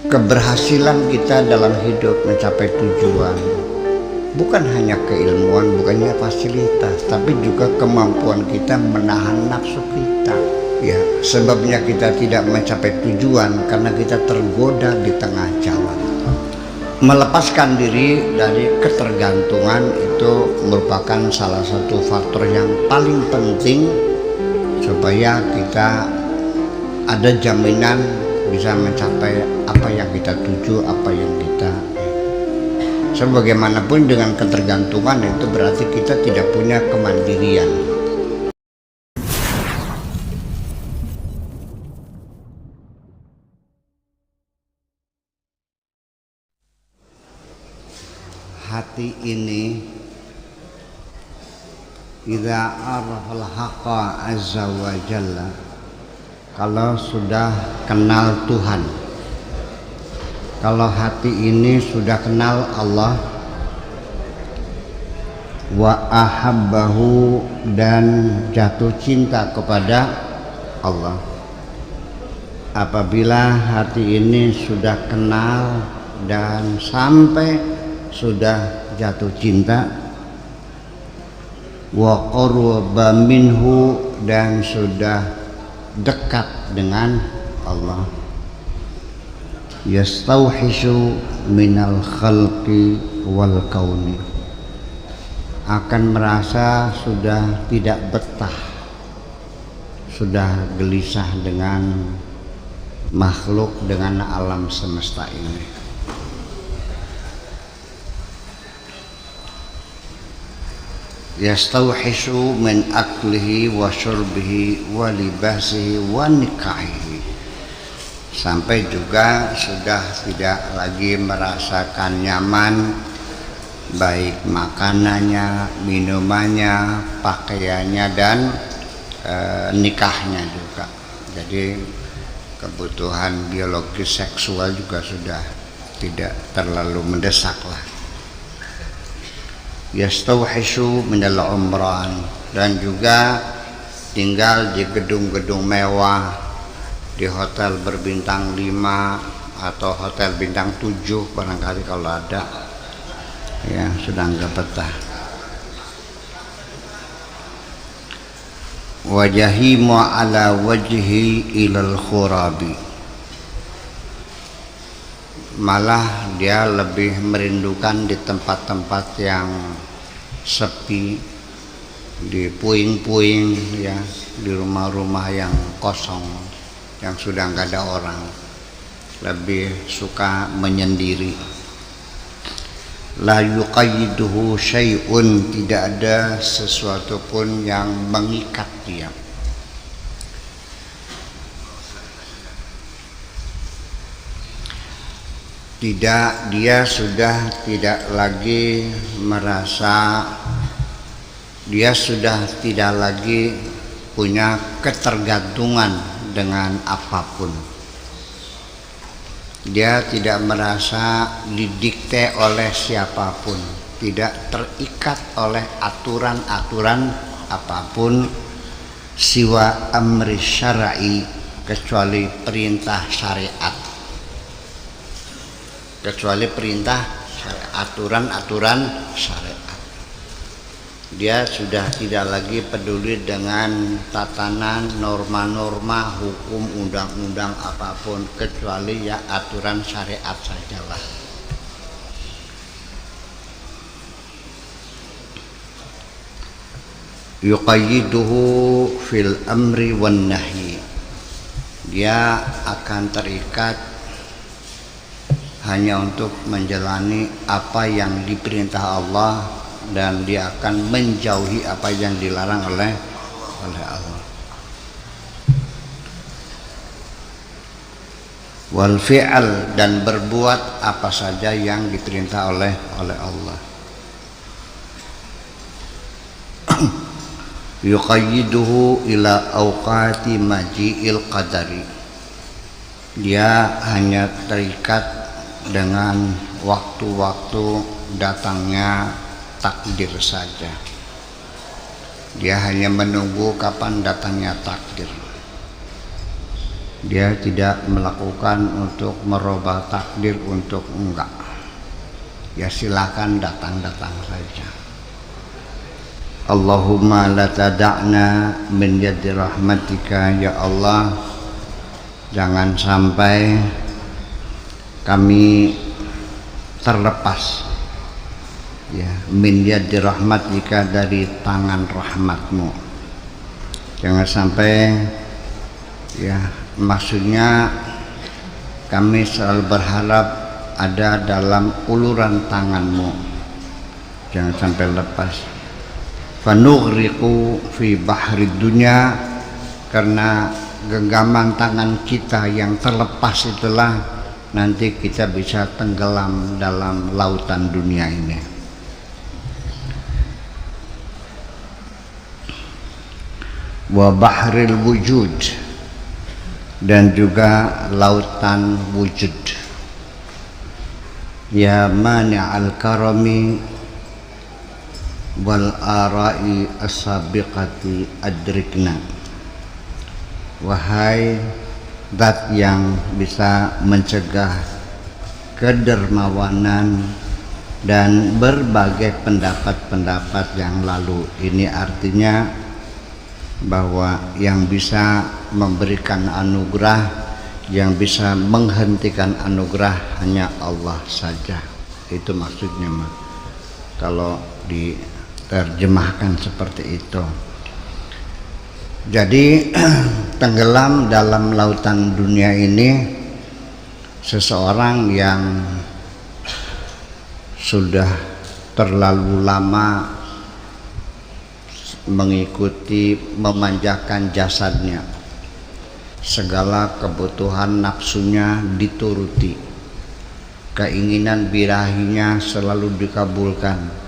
keberhasilan kita dalam hidup mencapai tujuan bukan hanya keilmuan, bukannya fasilitas, tapi juga kemampuan kita menahan nafsu kita. Ya, sebabnya kita tidak mencapai tujuan karena kita tergoda di tengah jalan. Melepaskan diri dari ketergantungan itu merupakan salah satu faktor yang paling penting supaya kita ada jaminan bisa mencapai apa yang kita tuju, apa yang kita. Sebagaimanapun dengan ketergantungan itu berarti kita tidak punya kemandirian. Hati ini idza arafal haqqa azza wa jalla, kalau sudah kenal Tuhan, kalau hati ini sudah kenal Allah, wa ahabbahu, dan jatuh cinta kepada Allah. Apabila hati ini sudah kenal dan sampai sudah jatuh cinta, wa qurba minhu, dan sudah dekat dengan Allah, yastauhishu minal khalqi wal kauni, akan merasa sudah tidak betah, sudah gelisah dengan makhluk, dengan alam semesta ini. Yastauhishu min aklihi wa syurbihi wa libasihi wa nikahihi, sampai juga sudah tidak lagi merasakan nyaman baik makanannya, minumannya, pakaiannya, dan nikahnya juga. Jadi kebutuhan biologis seksual juga sudah tidak terlalu mendesak lah. Yastauhishu minal umran, dan juga tinggal di gedung-gedung mewah, di hotel berbintang 5 atau hotel bintang 7 barangkali kalau ada, ya sudah nggak betah. Wajahimu ala wajhi ilal khurabi, malah dia lebih merindukan di tempat-tempat yang sepi, di puing-puing, ya, di rumah-rumah yang kosong, yang sudah nggak ada orang. Lebih suka menyendiri. La yuqayyiduhu syai'un, tidak ada sesuatu pun yang mengikat dia. Tidak, dia sudah tidak lagi merasa, dia sudah tidak lagi punya ketergantungan dengan apapun. Dia tidak merasa didikte oleh siapapun, tidak terikat oleh aturan-aturan apapun, siwa amri syar'i, kecuali perintah syariat, kecuali perintah aturan-aturan syariat. Dia sudah tidak lagi peduli dengan tatanan, norma-norma, hukum, undang-undang apapun, kecuali ya aturan syariat sajalah. Yuqayyiduhu fil amri wan nahyi, dia akan terikat hanya untuk menjalani apa yang diperintah Allah, dan dia akan menjauhi apa yang dilarang oleh Allah. Wal fi'al, dan berbuat apa saja yang diperintah oleh Allah. Yuqayyiduhu ila awqati maji'il qadari, dia hanya terikat dengan waktu-waktu datangnya takdir saja. Dia hanya menunggu kapan datangnya takdir. Dia tidak melakukan untuk merubah takdir, untuk enggak. Ya silakan datang-datang saja. Allahumma la tada'na min yadi rahmatika, ya Allah, jangan sampai kami terlepas, ya, min yadi rahmatika, dari tangan rahmatmu. Jangan sampai, ya, maksudnya kami selalu berharap ada dalam uluran tanganmu, jangan sampai lepas. Fanughriqu fi bahri dunya, karena genggaman tangan kita yang terlepas itulah nanti kita bisa tenggelam dalam lautan dunia ini. Wa bahril wujud, dan juga lautan wujud. Ya mani'al karami wal ara'i as-sabiqati adrikna, wahai zat yang bisa mencegah kedermawanan dan berbagai pendapat-pendapat yang lalu. Ini artinya bahwa yang bisa memberikan anugerah, yang bisa menghentikan anugerah hanya Allah saja. Itu maksudnya, kalau diterjemahkan seperti itu. Jadi tenggelam dalam lautan dunia ini seseorang yang sudah terlalu lama mengikuti, memanjakan jasadnya, segala kebutuhan nafsunya dituruti, keinginan birahinya selalu dikabulkan.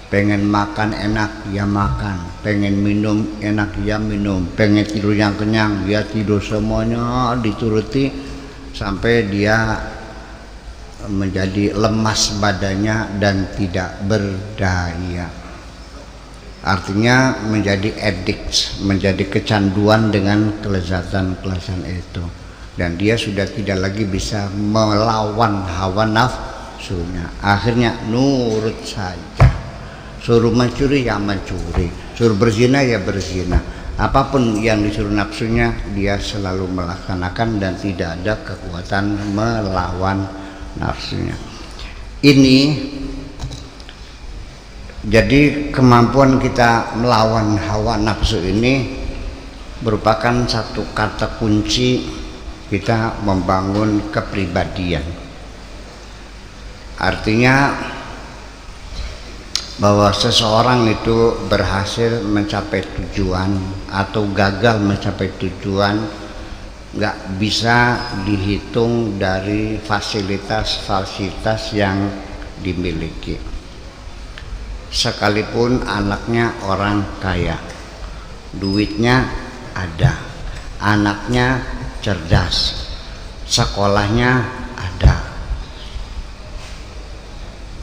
Pengen makan enak ya makan, pengen minum enak ya minum, pengen tidur yang kenyang ya tidur, semuanya dituruti sampai dia menjadi lemas badannya dan tidak berdaya. Artinya menjadi addict, menjadi kecanduan dengan kelezatan-kelezatan itu, dan dia sudah tidak lagi bisa melawan hawa nafsunya. Akhirnya nurut saja. Suruh mencuri ya mencuri, suruh berzina ya berzina, apapun yang disuruh nafsunya dia selalu melaksanakan dan tidak ada kekuatan melawan nafsunya. Ini jadi kemampuan kita melawan hawa nafsu ini merupakan satu kata kunci kita membangun kepribadian. Artinya bahwa seseorang itu berhasil mencapai tujuan atau gagal mencapai tujuan nggak bisa dihitung dari fasilitas yang dimiliki. Sekalipun anaknya orang kaya, duitnya ada, anaknya cerdas, sekolahnya ada,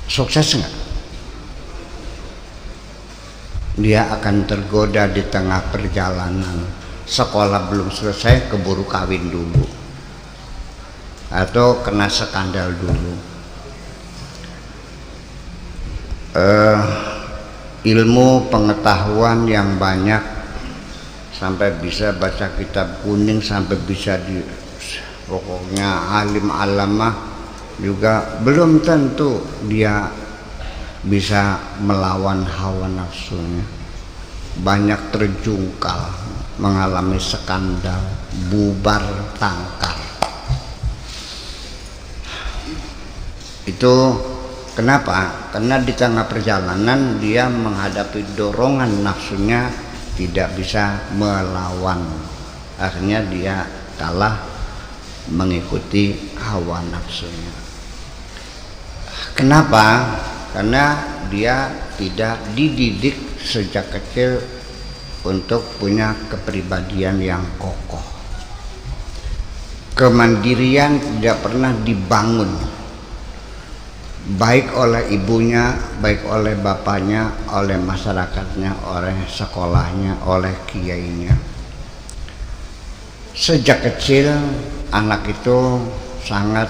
sukses nggak? Dia akan tergoda di tengah perjalanan. Sekolah belum selesai keburu kawin dulu, atau kena skandal dulu. Ilmu pengetahuan yang banyak, sampai bisa baca kitab kuning, sampai bisa pokoknya alim alamah, juga belum tentu dia bisa melawan hawa nafsunya. Banyak terjungkal, mengalami skandal, bubar tangkar. Itu kenapa? Karena di tengah perjalanan dia menghadapi dorongan nafsunya, tidak bisa melawan. Akhirnya dia kalah mengikuti hawa nafsunya. Kenapa? Karena dia tidak dididik sejak kecil untuk punya kepribadian yang kokoh. Kemandirian tidak pernah dibangun, baik oleh ibunya, baik oleh bapaknya, oleh masyarakatnya, oleh sekolahnya, oleh kiainya. Sejak kecil anak itu sangat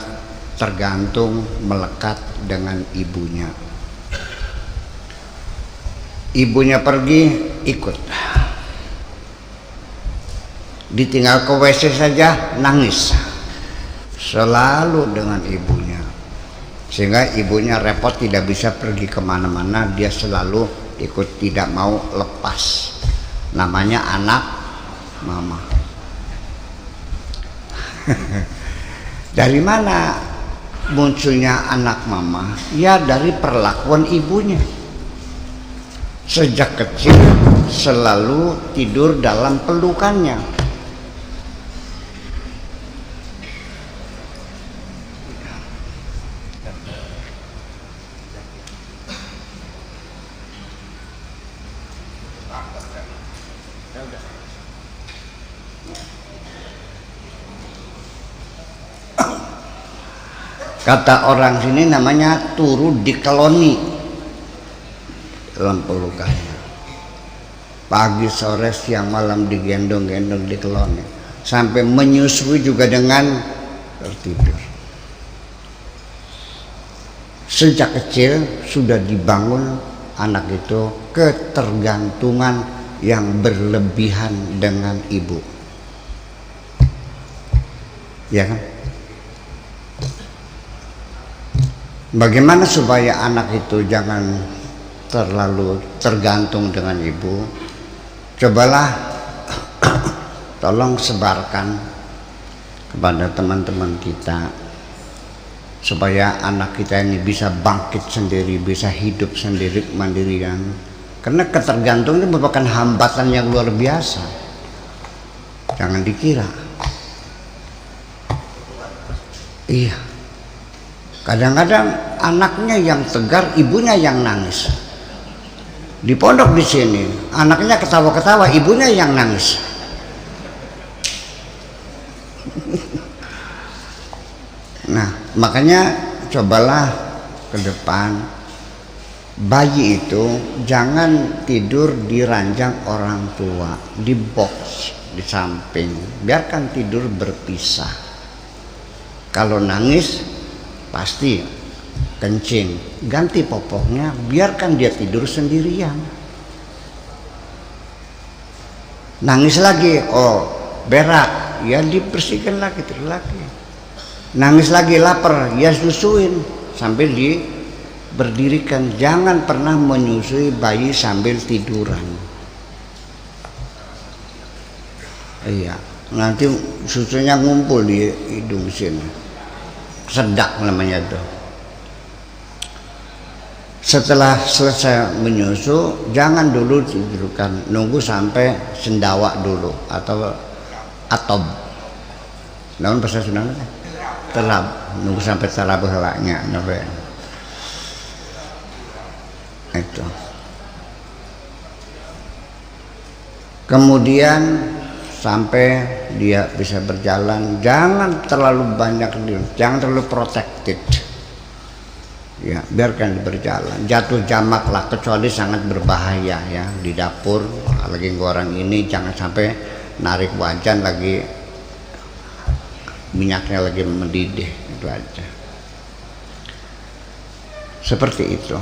tergantung, melekat dengan ibunya. Ibunya pergi, ikut. Ditinggal ke WC saja nangis, selalu dengan ibunya. Sehingga ibunya repot, tidak bisa pergi kemana-mana, dia selalu ikut, tidak mau lepas. Namanya anak mama. Dari mana munculnya anak mama? Ya dari perlakuan ibunya. Sejak kecil selalu tidur dalam pelukannya. Kata orang sini namanya turu dikeloni dalam pelukannya. Pagi, sore, siang, malam digendong-gendong, dikeloni. Sampai menyusui juga dengan tertidur. Sejak kecil sudah dibangun anak itu ketergantungan yang berlebihan dengan ibu. Ya kan? Bagaimana supaya anak itu jangan terlalu tergantung dengan ibu? Cobalah tolong sebarkan kepada teman-teman kita supaya anak kita ini bisa bangkit sendiri, bisa hidup sendiri mandirian. Karena ketergantungan itu merupakan hambatan yang luar biasa. Jangan dikira. Iya. Kadang-kadang anaknya yang tegar, ibunya yang nangis. Di pondok di sini, anaknya ketawa-ketawa, ibunya yang nangis. Nah, makanya cobalah ke depan, bayi itu jangan tidur di ranjang orang tua, di box di samping, biarkan tidur berpisah. Kalau nangis pasti kencing, ganti popoknya, biarkan dia tidur sendirian. Nangis lagi, oh berak, ya dibersihkan lagi, tidur lagi. Nangis lagi, lapar, ya susuin sambil berdirikan. Jangan pernah menyusui bayi sambil tiduran. Iya, nanti susunya ngumpul di hidung sini. Sedak namanya itu. Setelah selesai menyusu, jangan dulu tidurkan, nunggu sampai sendawa dulu atau atob. Namun bahasa Sunda telab, nunggu sampai telab helaknya, itu. Kemudian sampai dia bisa berjalan, jangan terlalu banyak, jangan terlalu protected. Ya, biarkan berjalan. Jatuh jamak lah, kecuali sangat berbahaya ya di dapur, lagi goreng ini jangan sampai narik wajan lagi minyaknya lagi mendidih, itu aja. Seperti itu.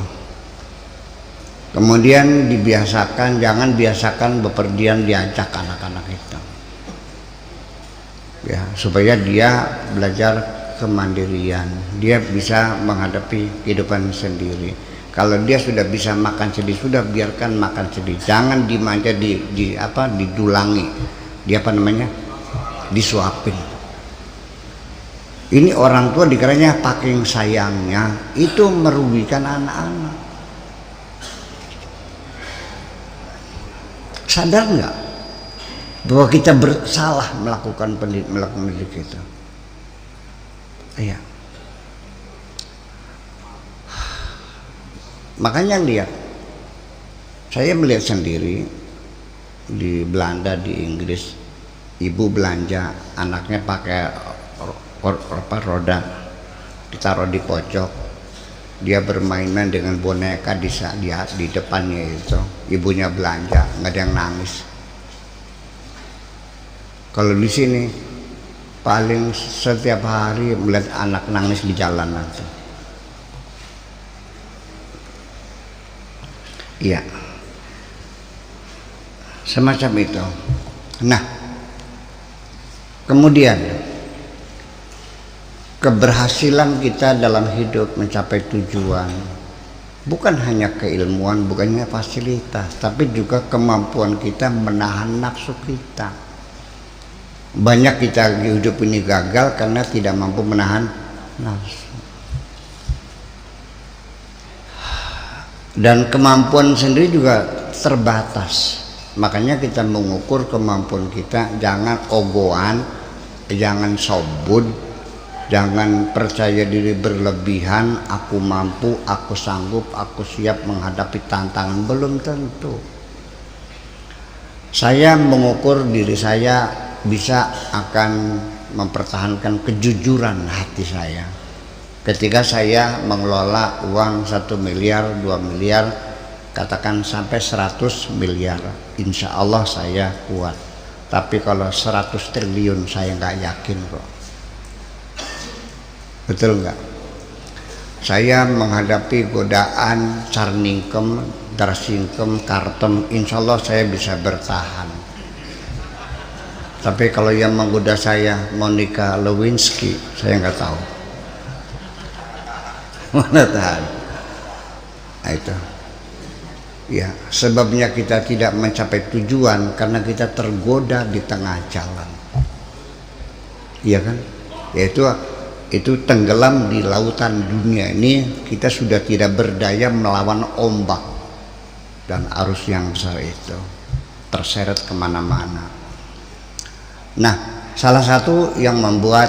Kemudian dibiasakan, jangan biasakan bepergian diajak anak-anak itu. Ya, supaya dia belajar kemandirian, dia bisa menghadapi kehidupan sendiri. Kalau dia sudah bisa makan sendiri, sudah biarkan makan sendiri. Jangan dimanja, didulangi, disuapin. Ini orang tua dikiranya paking sayangnya, itu merugikan anak-anak. Sadar nggak bahwa kita bersalah melakukan pendidik itu? Iya. Makanya lihat, saya melihat sendiri di Belanda, di Inggris, ibu belanja, anaknya pakai roda, ditaruh di pojok, dia bermain-main dengan boneka di depannya itu, ibunya belanja, nggak ada yang nangis. Kalau di sini paling setiap hari melihat anak nangis di jalanan. Iya, semacam itu. Nah, kemudian keberhasilan kita dalam hidup mencapai tujuan bukan hanya keilmuan, bukannya fasilitas, tapi juga kemampuan kita menahan nafsu kita. Banyak kita hidup ini gagal karena tidak mampu menahan nafsu. Dan kemampuan sendiri juga terbatas. Makanya kita mengukur kemampuan kita, jangan ogohan, jangan sobud, jangan percaya diri berlebihan, aku mampu, aku sanggup, aku siap menghadapi tantangan. Belum tentu. Saya mengukur diri saya bisa akan mempertahankan kejujuran hati saya ketika saya mengelola uang 1 miliar, 2 miliar, katakan sampai 100 miliar, insya Allah saya kuat. Tapi kalau 100 triliun saya nggak yakin kok. Betul nggak? Saya menghadapi godaan Carningkem, Darsingkem, Kartem, insya Allah saya bisa bertahan. Tapi kalau yang menggoda saya Monica Lewinsky, saya nggak tahu. Mana tahan? Nah, itu. Ya, sebabnya kita tidak mencapai tujuan karena kita tergoda di tengah jalan. Iya kan? Yaitu tenggelam di lautan dunia ini, kita sudah tidak berdaya melawan ombak dan arus yang besar itu, terseret kemana-mana. Nah, salah satu yang membuat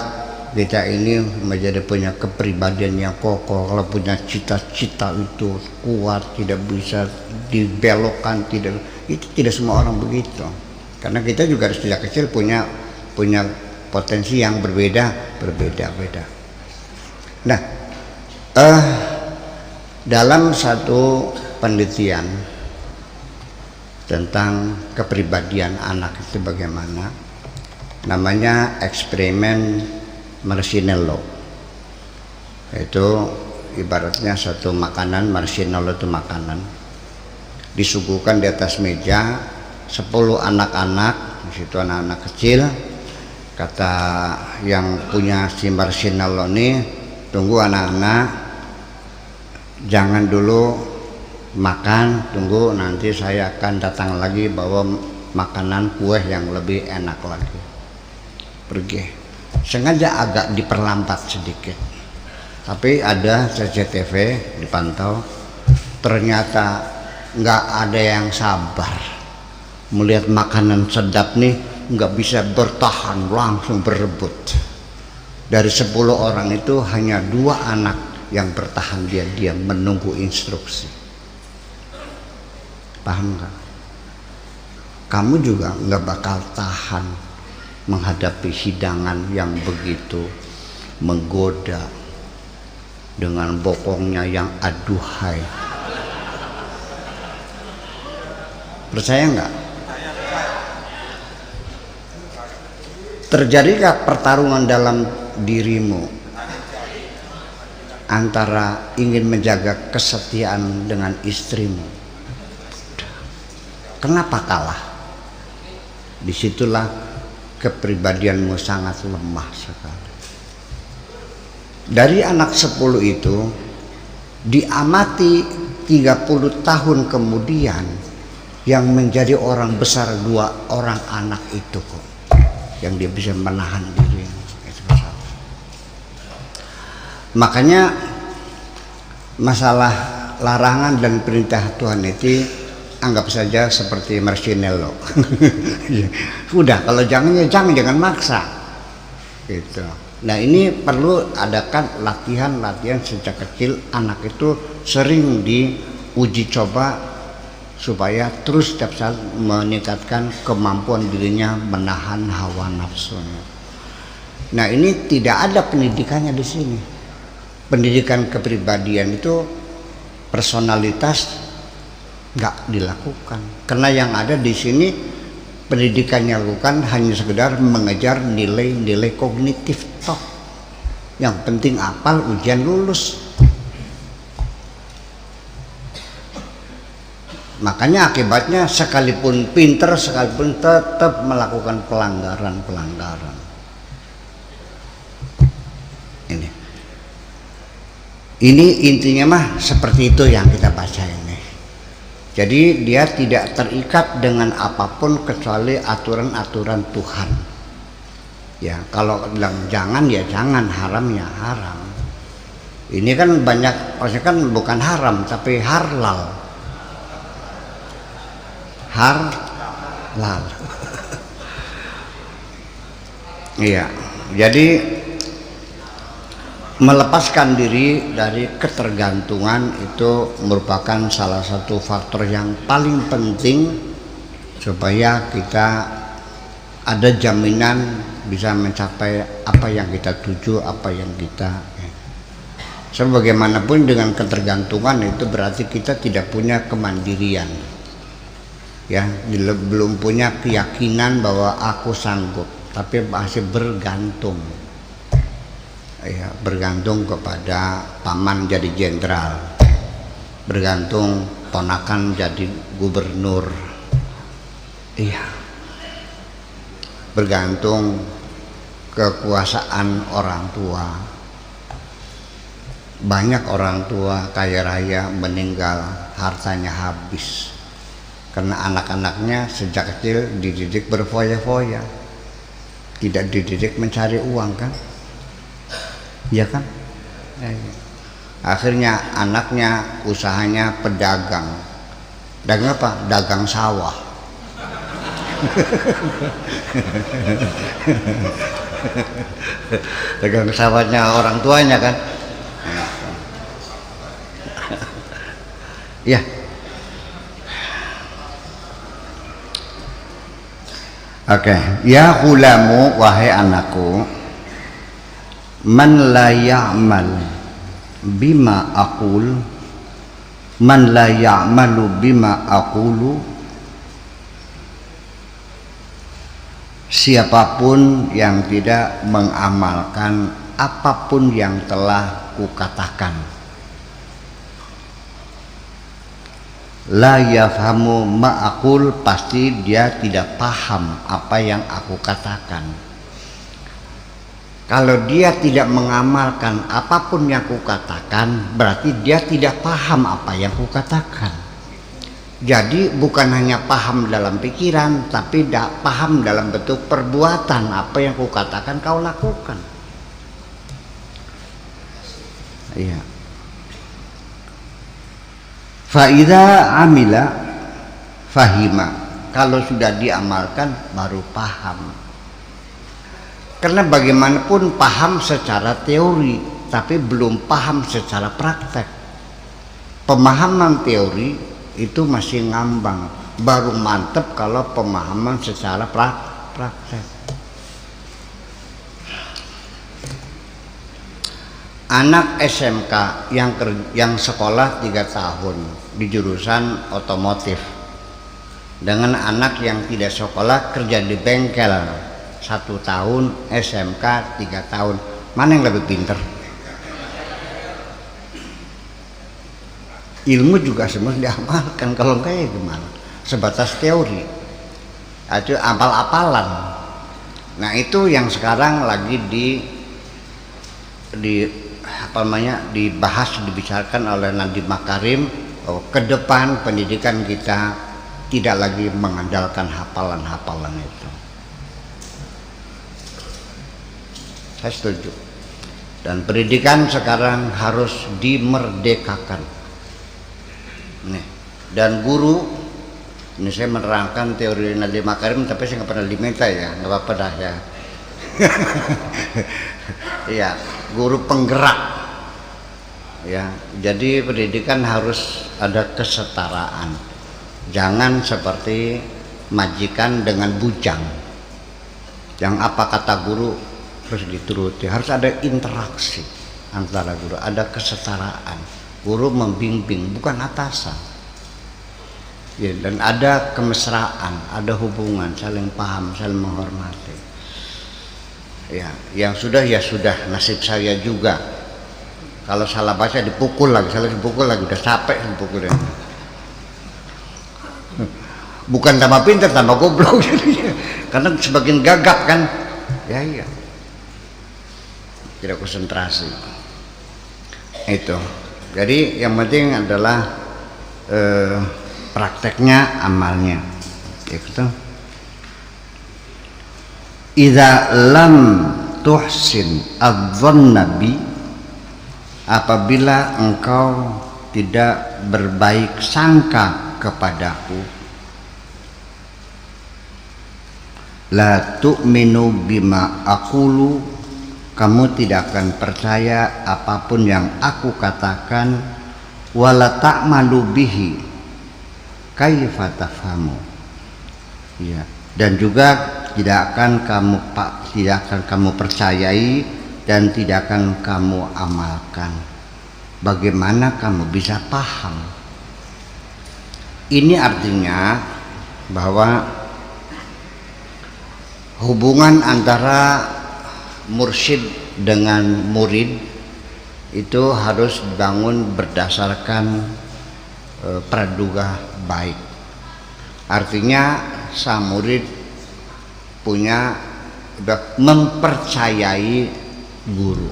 kita ini menjadi punya kepribadian yang kokoh, kalau punya cita-cita itu kuat, tidak bisa dibelokkan, itu tidak semua orang begitu. Karena kita juga sejak kecil punya potensi yang berbeda. Nah, dalam satu penelitian tentang kepribadian anak itu bagaimana, namanya eksperimen Marshmallow. Itu ibaratnya satu makanan, marshmallow itu makanan, disuguhkan di atas meja 10 anak-anak, di situ anak-anak kecil. Kata yang punya si marshmallow ini, tunggu anak-anak, jangan dulu makan, tunggu nanti saya akan datang lagi bawa makanan kue yang lebih enak lagi. Pergi. Sengaja agak diperlambat sedikit, tapi ada CCTV dipantau, ternyata nggak ada yang sabar melihat makanan sedap nih, nggak bisa bertahan, langsung berebut. Dari 10 orang itu hanya 2 anak yang bertahan diam-diam menunggu instruksi. Paham nggak? Kamu juga nggak bakal tahan menghadapi hidangan yang begitu menggoda dengan bokongnya yang aduhai. Percaya nggak? Terjadikah pertarungan dalam dirimu antara ingin menjaga kesetiaan dengan istrimu? Kenapa kalah? Disitulah kepribadianmu sangat lemah sekali. Dari anak 10 itu diamati 30 tahun kemudian, yang menjadi orang besar 2 orang anak itu kok, yang dia bisa menahan diri. Makanya masalah larangan dan perintah Tuhan itu anggap saja seperti marshmallow. Udah, kalau jangan maksa gitu. Nah, ini perlu adakan latihan sejak kecil. Anak itu sering diuji coba supaya terus setiap saat meningkatkan kemampuan dirinya menahan hawa nafsunya. Nah, ini tidak ada pendidikannya di sini. Pendidikan kepribadian itu, personalitas nggak dilakukan, karena yang ada di sini pendidikan yang lakukan hanya sekedar mengejar nilai-nilai kognitif toh. Yang penting apal, ujian lulus. Makanya akibatnya sekalipun pinter, sekalipun tetap melakukan pelanggaran. Ini intinya mah seperti itu yang kita baca ini. Jadi dia tidak terikat dengan apapun kecuali aturan-aturan Tuhan. Ya, kalau bilang jangan ya jangan, haram ya haram. Ini kan banyak, maksudnya kan bukan haram tapi halal. Halal. Iya, jadi melepaskan diri dari ketergantungan itu merupakan salah satu faktor yang paling penting supaya kita ada jaminan bisa mencapai apa yang kita tuju, apa yang kita. Sebagaimanapun dengan ketergantungan itu berarti kita tidak punya kemandirian, ya, belum punya keyakinan bahwa aku sanggup, tapi masih bergantung. Ya, bergantung kepada paman jadi jenderal, bergantung ponakan jadi gubernur, iya, bergantung kekuasaan orang tua. Banyak orang tua kaya raya meninggal, hartanya habis karena anak-anaknya sejak kecil dididik berfoya-foya, tidak dididik mencari uang kan. Ya kan? Akhirnya anaknya usahanya pedagang. Dagang apa? Dagang sawah. Dagang sawahnya orang tuanya kan? Ya. Oke, ya ghulamu, wahai anakku, man la ya'mal bima aqul, man la ya'malu bima aqulu, siapapun yang tidak mengamalkan apapun yang telah kukatakan, la yafhamu ma aqul, pasti dia tidak paham apa yang aku katakan. Kalau dia tidak mengamalkan apapun yang kukatakan, berarti dia tidak paham apa yang kukatakan. Jadi bukan hanya paham dalam pikiran, tapi tidak paham dalam bentuk perbuatan apa yang kukatakan kau lakukan. Iya. Fa'idha amila fahima, kalau sudah diamalkan baru paham. Karena bagaimanapun paham secara teori, tapi belum paham secara praktek. Pemahaman teori itu masih ngambang, baru mantep kalau pemahaman secara praktek. Anak SMK yang sekolah 3 tahun di jurusan otomotif dengan anak yang tidak sekolah kerja di bengkel 1 tahun, SMK 3 tahun, mana yang lebih pinter? Ilmu juga semua diamalkan, kalau enggak ya gimana? Sebatas teori, itu apal-apalan. Nah itu yang sekarang lagi dibahas, dibicarakan oleh Nadiem Makarim, bahwa ke depan pendidikan kita tidak lagi mengandalkan hafalan-hafalan itu. Saya setuju. Dan pendidikan sekarang harus dimerdekakan. Nih. Dan guru, ini saya menerangkan teori Nadiem Makarim, tapi saya nggak pernah diminta ya, nggak apa-apa dah ya. Iya, guru penggerak. Ya, jadi pendidikan harus ada kesetaraan. Jangan seperti majikan dengan bujang. Yang apa kata guru harus dituruti, harus ada interaksi antara guru, ada kesetaraan. Guru membimbing, bukan atasan. Ya, dan ada kemesraan, ada hubungan, saling paham, saling menghormati. Ya, yang sudah ya sudah, nasib saya juga. Kalau salah baca dipukul lagi, salah dipukul lagi, udah capek dipukulnya. Bukan tambah pintar, tambah goblok. Karena sebagian gagap kan. Ya iya. Tidak konsentrasi. Itu. Jadi yang penting adalah prakteknya, amalnya. Itu. Idza lam tuhsin adzanna bi, apabila engkau tidak berbaik sangka kepadaku, la tu'minu bima aqulu, kamu tidak akan percaya apapun yang aku katakan, wala ta'malu bihi kaifa tafhamu, ya, dan juga tidak akan kamu percayai dan tidak akan kamu amalkan. Bagaimana kamu bisa paham? Ini artinya bahwa hubungan antara mursyid dengan murid itu harus dibangun berdasarkan praduga baik. Artinya sang murid mempercayai guru,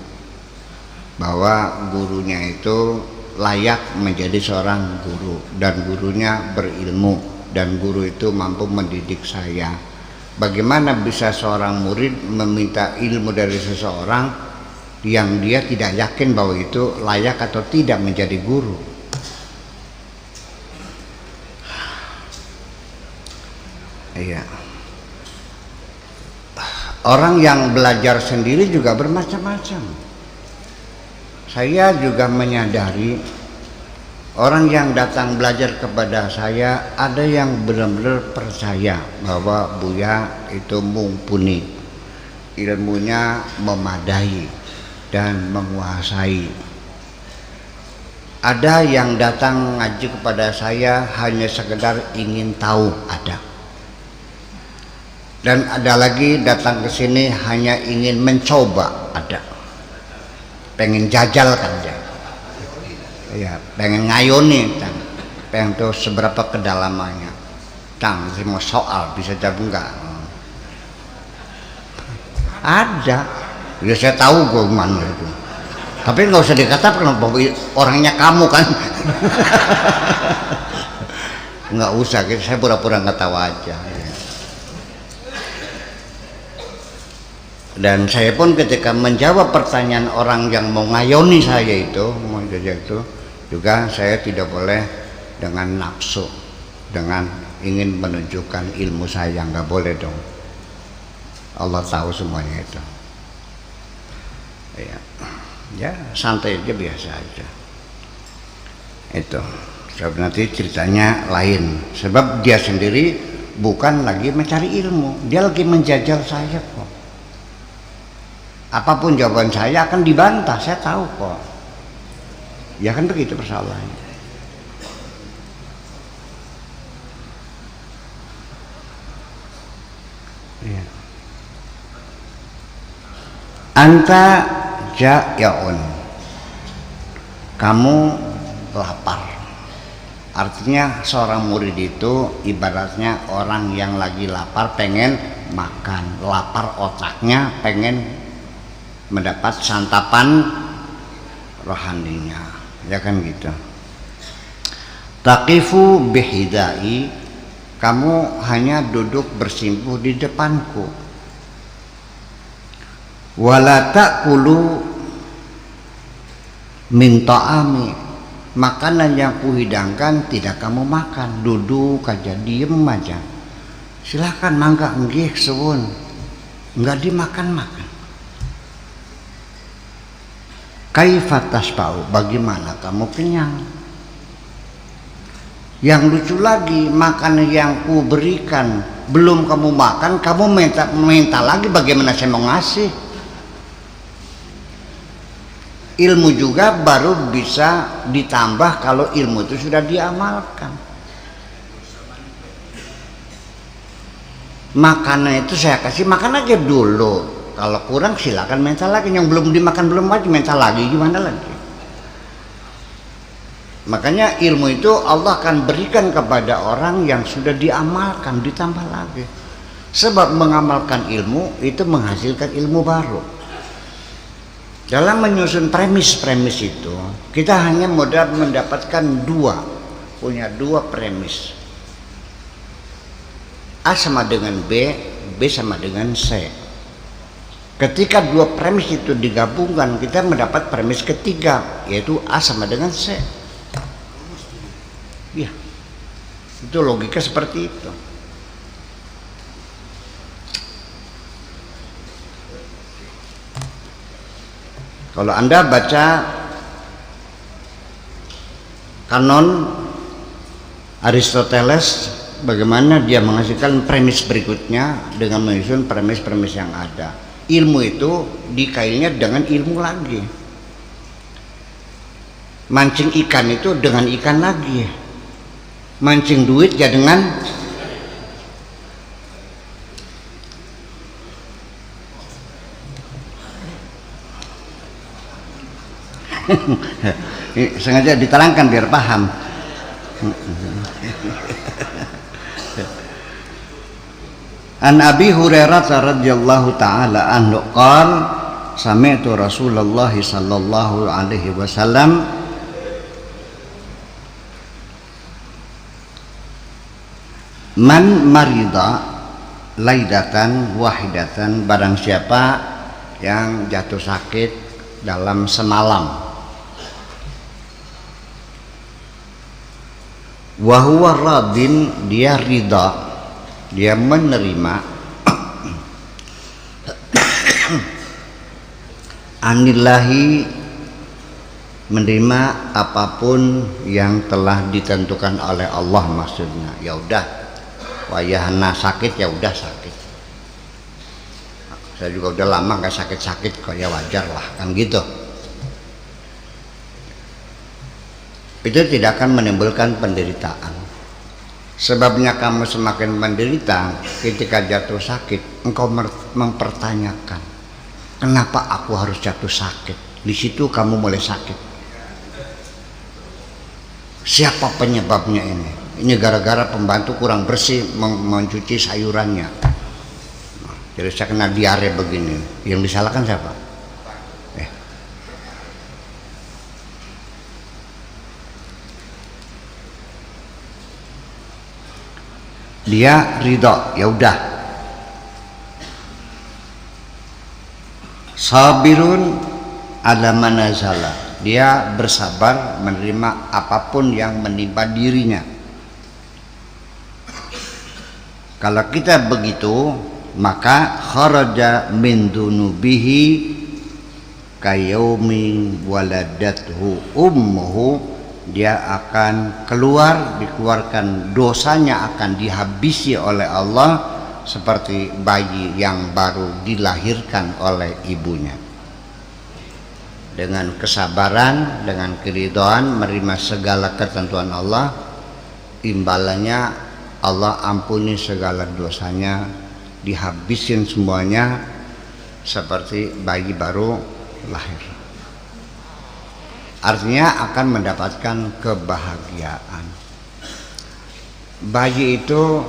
bahwa gurunya itu layak menjadi seorang guru, dan gurunya berilmu, dan guru itu mampu mendidik saya. Bagaimana bisa seorang murid meminta ilmu dari seseorang yang dia tidak yakin bahwa itu layak atau tidak menjadi guru? Iya. Orang yang belajar sendiri juga bermacam-macam. Saya juga menyadari orang yang datang belajar kepada saya, ada yang benar-benar percaya bahwa Buya itu mumpuni, ilmunya memadai dan menguasai. Ada yang datang ngaji kepada saya hanya sekedar ingin tahu, ada. Dan ada lagi datang ke sini hanya ingin mencoba, ada. Pengen jajal kan dia. Ya, pengen ngayoni, pengen tahu seberapa kedalamannya. Saya mau soal bisa jawab enggak? Ada. Ya saya tahu gue mana itu. Tapi nggak usah dikatakan bahwa orangnya kamu kan. Nggak usah, saya pura-pura nggak tahu aja. Dan saya pun ketika menjawab pertanyaan orang yang mau ngayoni saya itu, mau jajak itu, juga saya tidak boleh dengan nafsu, dengan ingin menunjukkan ilmu saya, nggak boleh dong. Allah tahu semuanya itu. Ya santai aja, biasa aja. Itu. Sebab nanti ceritanya lain. Sebab dia sendiri bukan lagi mencari ilmu, dia lagi menjajal saya kok. Apapun jawaban saya akan dibantah, saya tahu kok. Ya kan begitu persoalannya. Ya. Anta ja'un, kamu lapar. Artinya seorang murid itu ibaratnya orang yang lagi lapar, pengen makan, lapar otaknya, pengen mendapat santapan rohaninya, ya kan gitu. Taqifu bihidai, kamu hanya duduk bersimpuh di depanku. Wala ta'kulu min ta'ami, makanan yang kuhidangkan tidak kamu makan, duduk aja, diem aja. Silahkan mangga nggih suwun, enggak dimakan-makan. Kaifa tasba'u, bagaimana kamu kenyang? Yang lucu lagi, makanan yang ku berikan belum kamu makan, kamu minta lagi, bagaimana saya mau ngasih? Ilmu juga baru bisa ditambah kalau ilmu itu sudah diamalkan. Makanan itu saya kasih makan aja dulu. Kalau kurang silakan minta lagi. Yang belum dimakan belum wajib minta lagi, gimana lagi? Makanya ilmu itu Allah akan berikan kepada orang yang sudah diamalkan, ditambah lagi. Sebab mengamalkan ilmu itu menghasilkan ilmu baru. Dalam menyusun premis-premis itu, kita hanya mudah mendapatkan punya dua premis. A sama dengan B, B sama dengan C. Ketika dua premis itu digabungkan, kita mendapat premis ketiga, yaitu A sama dengan C. Ya, itu logika seperti itu. Kalau Anda baca kanon Aristoteles, bagaimana dia menghasilkan premis berikutnya dengan menyusun premis-premis yang ada. Ilmu itu dikaitnya dengan ilmu lagi. Mancing ikan itu dengan ikan lagi. Mancing duit ya dengan sengaja diterangkan biar paham. An Abi Hurairah radhiyallahu taala anhu qala sami'tu Rasulullah sallallahu alaihi wasallam man marida laidatan wahidatan, barang siapa yang jatuh sakit dalam semalam, wa huwa radin, dia ridha, dia menerima anillahi, menerima apapun yang telah ditentukan oleh Allah. Maksudnya ya udah, wayahna sakit ya udah sakit. Saya juga udah lama nggak sakit-sakit kok, ya wajar lah kan gitu. Itu tidak akan menimbulkan penderitaan. Sebabnya kamu semakin menderita ketika jatuh sakit, engkau mempertanyakan, kenapa aku harus jatuh sakit? Di situ kamu mulai sakit. Siapa penyebabnya ini? Ini gara-gara pembantu kurang bersih mencuci sayurannya. Jadi saya kena diare begini. Yang disalahkan siapa? Dia ridha, ya udah. Sabirun ala manazala, dia bersabar menerima apapun yang menimpa dirinya. Kalau kita begitu, maka kharaja min dunubihi kayaumi waladathu ummuhu, dia akan dikeluarkan dosanya, akan dihabisi oleh Allah seperti bayi yang baru dilahirkan oleh ibunya. Dengan kesabaran, dengan keridhaan menerima segala ketentuan Allah, imbalannya Allah ampuni segala dosanya, dihabisin semuanya seperti bayi baru lahir. Artinya akan mendapatkan kebahagiaan. Bayi itu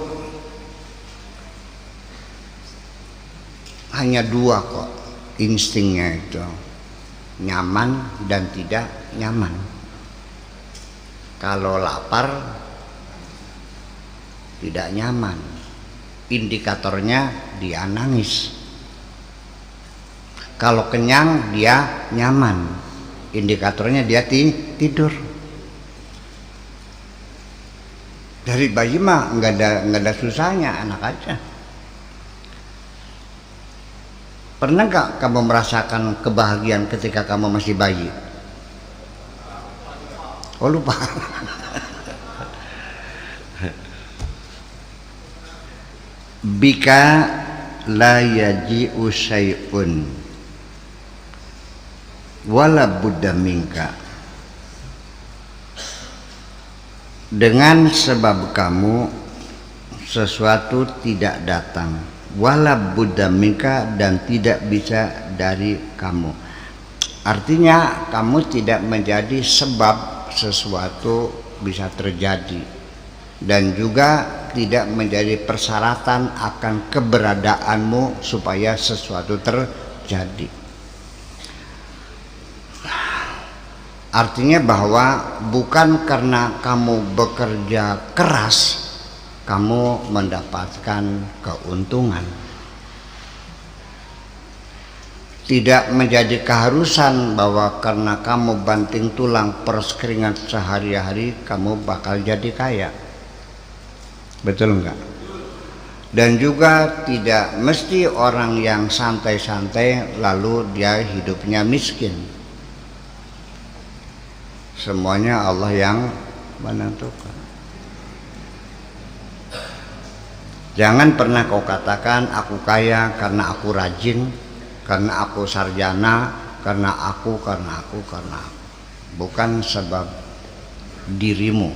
hanya dua kok instingnya itu, nyaman dan tidak nyaman. Kalau lapar tidak nyaman, indikatornya dia nangis. Kalau kenyang dia nyaman, indikatornya dia tidur. Dari bayi mah nggak ada susahnya, anak aja. Pernah nggak kamu merasakan kebahagiaan ketika kamu masih bayi? Oh lupa. Bika la yaji'u syai'un wala budda minka, dengan sebab kamu sesuatu tidak datang, wala budda minka, dan tidak bisa dari kamu. Artinya kamu tidak menjadi sebab sesuatu bisa terjadi, dan juga tidak menjadi persyaratan akan keberadaanmu supaya sesuatu terjadi. Artinya bahwa bukan karena kamu bekerja keras kamu mendapatkan keuntungan. Tidak menjadi keharusan bahwa karena kamu banting tulang peres keringat sehari-hari kamu bakal jadi kaya. Betul enggak? Dan juga tidak mesti orang yang santai-santai lalu dia hidupnya miskin. Semuanya Allah yang menentukan. Jangan pernah kau katakan aku kaya karena aku rajin, karena aku sarjana, karena aku. Bukan sebab dirimu.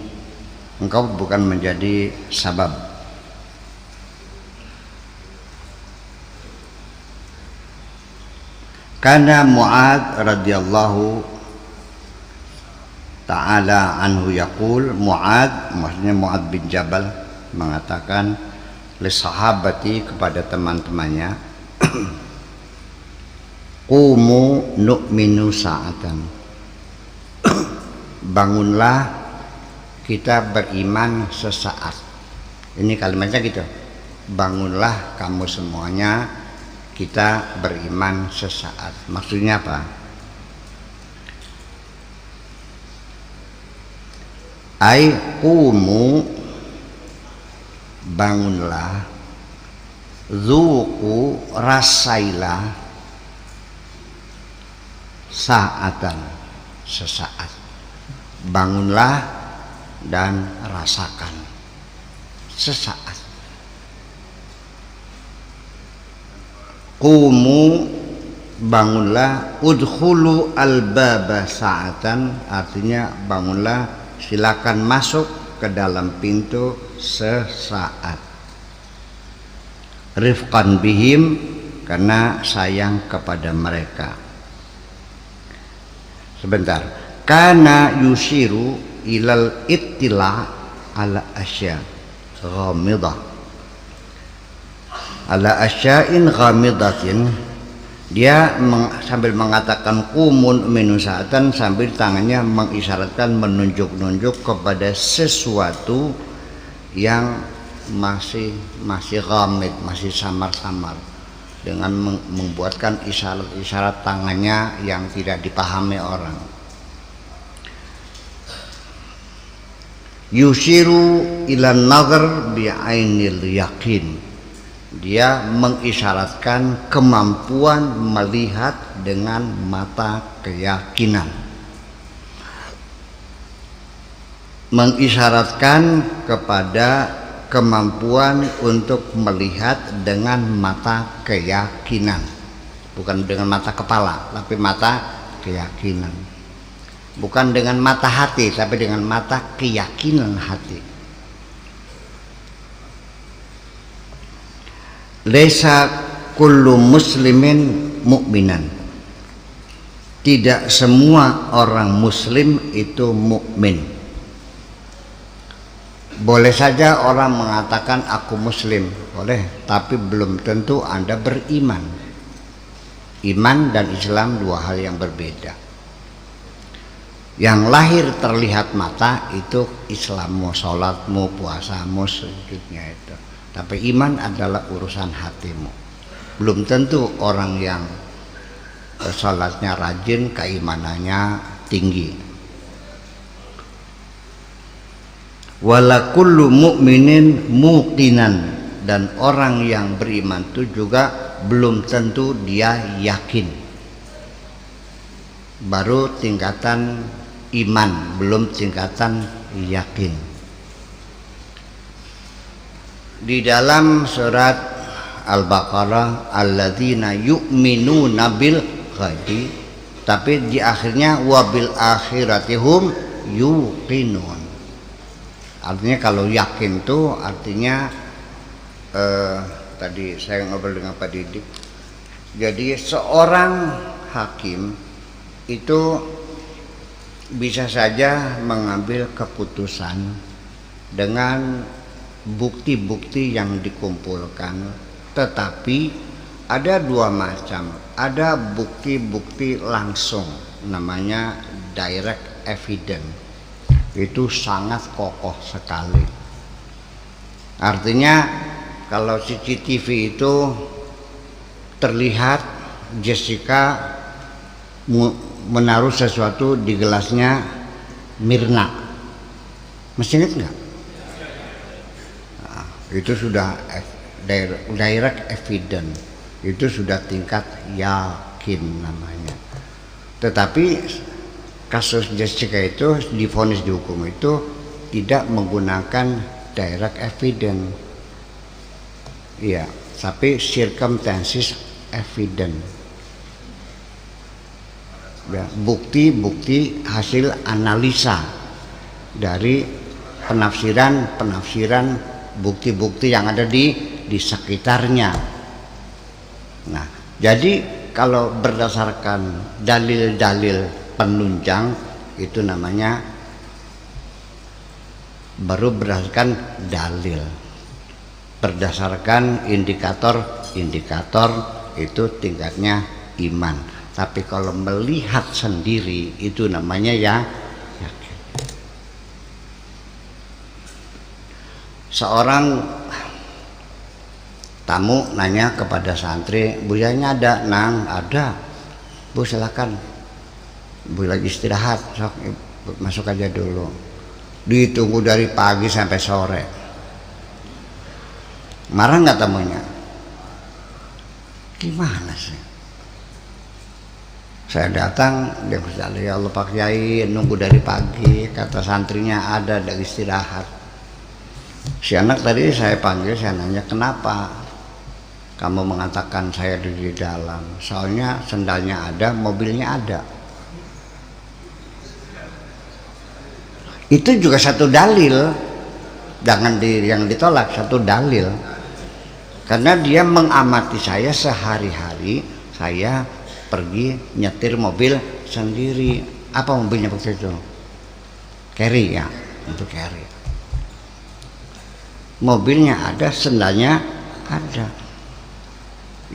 Engkau bukan menjadi sabab. Karena Mu'adz radhiyallahu ta'ala anhu yaqul, Mu'adz maksudnya Mu'adz bin Jabal mengatakan li sahabati kepada teman-temannya, qumu nu'minu sa'atan, bangunlah kita beriman sesaat. Ini kalimatnya gitu, bangunlah kamu semuanya kita beriman sesaat. Maksudnya apa? Ai qumu, bangunlah, zuku, rasailah, saatan, sesaat. Bangunlah dan rasakan sesaat. Qumu, bangunlah, udkhulu al-baba saatan, artinya bangunlah, silakan masuk ke dalam pintu sesaat. Rifqan bihim, karena sayang kepada mereka. Sebentar. Kana yusiru ilal ittila ala asya ghamidah, ala asya'in ghamidatin. Dia sambil mengatakan kumun minusatan, sambil tangannya mengisyaratkan, menunjuk-nunjuk kepada sesuatu yang masih ghamid, masih samar-samar, dengan membuatkan isyarat-isyarat tangannya yang tidak dipahami orang. Yusiru ilan nazar bi'ainil yakin, dia mengisyaratkan kemampuan melihat dengan mata keyakinan, mengisyaratkan kepada kemampuan untuk melihat dengan mata keyakinan, bukan dengan mata kepala tapi mata keyakinan, bukan dengan mata hati tapi dengan mata keyakinan hati. Laisa kullu muslimin mu'minan, tidak semua orang muslim itu mukmin. Boleh saja orang mengatakan aku muslim, boleh, tapi belum tentu Anda beriman. Iman dan Islam dua hal yang berbeda. Yang lahir terlihat mata itu Islammu, sholatmu, puasamu, sujudnya itu. Tapi iman adalah urusan hatimu. Belum tentu orang yang sholatnya rajin, keimanannya tinggi. Wala kullu mu'minin muqinan, dan orang yang beriman itu juga belum tentu dia yakin. Baru tingkatan iman, belum tingkatan yakin. Di dalam surat Al-Baqarah, alladzina yu'minuna bil ghaibi, tapi di akhirnya wabil akhiratihum yuqinun. Artinya kalau yakin itu artinya tadi saya ngobrol dengan Pak Didik. Jadi seorang hakim itu bisa saja mengambil keputusan dengan bukti-bukti yang dikumpulkan, tetapi ada dua macam. Ada bukti-bukti langsung, namanya direct evidence. Itu sangat kokoh sekali. Artinya kalau CCTV itu terlihat Jessica menaruh sesuatu di gelasnya Mirna, masih ingat nggak? Nah, itu sudah direct evidence, itu sudah tingkat yakin namanya. Tetapi kasus Jessica itu divonis dihukum itu tidak menggunakan direct evidence, iya, tapi circumstances evidence. Ya, bukti-bukti hasil analisa dari penafsiran bukti-bukti yang ada di sekitarnya. Nah, jadi kalau berdasarkan dalil-dalil penunjang itu namanya baru berdasarkan dalil. Berdasarkan indikator itu tingkatnya iman. Tapi kalau melihat sendiri itu namanya ya yakin. Seorang tamu nanya kepada santri, buyanya ada? Nang, ada. Bu silakan. Bu lagi istirahat, sok masuk aja dulu. Ditunggu dari pagi sampai sore. Marah nggak tamunya? Gimana sih? Saya datang, dia berkata, ya Allah Pak Kiai, nunggu dari pagi, kata santrinya ada istirahat. Si anak tadi saya panggil, saya nanya, kenapa kamu mengatakan saya di dalam? Soalnya sendalnya ada, mobilnya ada. Itu juga satu dalil, jangan yang ditolak, satu dalil. Karena dia mengamati saya sehari-hari, saya pergi nyetir mobil sendiri. Apa mobilnya waktu itu? Carry ya, untuk carry. Mobilnya ada, sendalnya ada.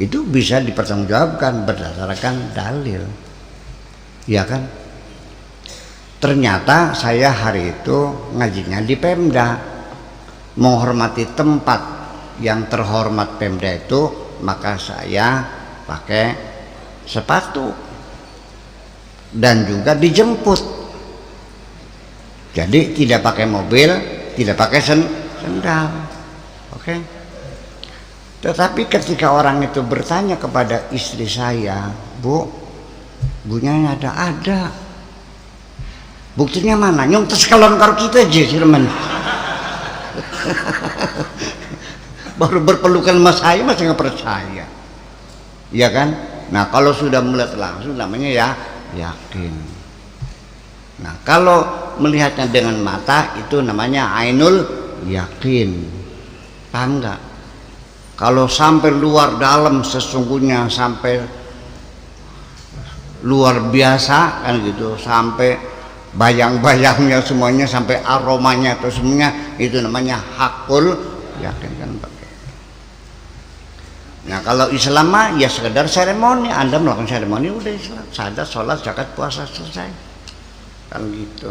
Itu bisa dipertanggungjawabkan berdasarkan dalil, ya kan? Ternyata saya hari itu ngajinya di Pemda, menghormati tempat yang terhormat Pemda itu, maka saya pakai sepatu dan juga dijemput. Jadi tidak pakai mobil, tidak pakai sendal. Oke. Tetapi ketika orang itu bertanya kepada istri saya, Bu, bunya ada. Buktinya mana? Nyong tersekalon karo kita aja sirman. Baru berpelukan sama saya masih nggak percaya, ya kan? Nah, kalau sudah melihat langsung namanya ya yakin. Nah, kalau melihatnya dengan mata itu namanya ainul yakin. Paham nggak? Kalau sampai luar dalam sesungguhnya, sampai luar biasa kan gitu, sampai bayang-bayangnya semuanya, sampai aromanya atau semuanya, itu namanya hakul yakin kan Pak. Nah, kalau Islam mah ya sekedar seremoni, Anda melakukan seremoni udah Islam, sadar, sholat, zakat, puasa, selesai kan gitu.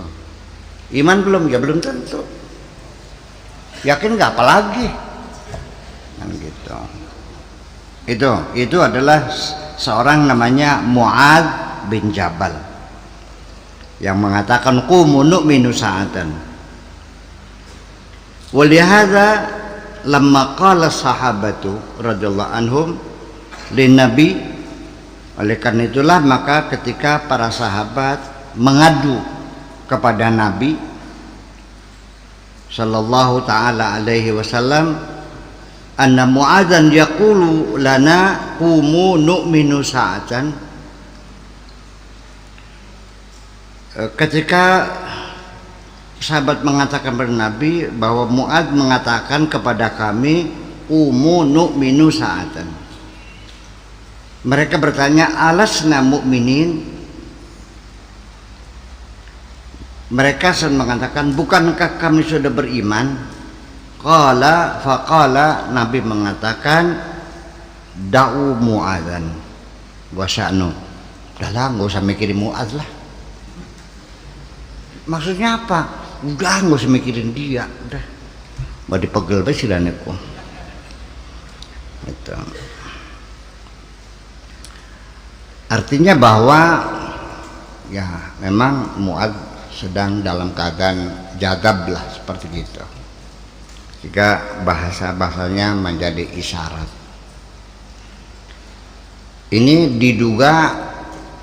Iman belum? Ya belum tentu. Yakin nggak? Apalagi kan gitu. Itu adalah seorang namanya Mu'adz bin Jabal yang mengatakan qumu nu'minu sa'atan. Walihada lamma qala sahabatu radhiyallahu anhum lin nabi, oleh karena itulah maka ketika para sahabat mengadu kepada Nabi sallallahu taala alaihi wasallam, anna Mu'adzan yaqulu lana qumu nu'minu sa'atan, ketika sahabat mengatakan kepada Nabi bahwa Mu'adz mengatakan kepada kami, qumu nu'minu sa'atan. Mereka bertanya, alasna mu'minin? Mereka mengatakan, bukankah kami sudah beriman? Faqala, Nabi mengatakan, da'u Mu'adzan wa sya'nu. Udahlah, nggak usah mikirin Mu'adz lah. Maksudnya apa? Udah nggak usah mikirin dia, udah. Mau dipegel bae silaneku. Itu. Artinya bahwa ya memang Mu'adz sedang dalam keadaan jagab lah seperti itu. Jika bahasanya menjadi isyarat. Ini diduga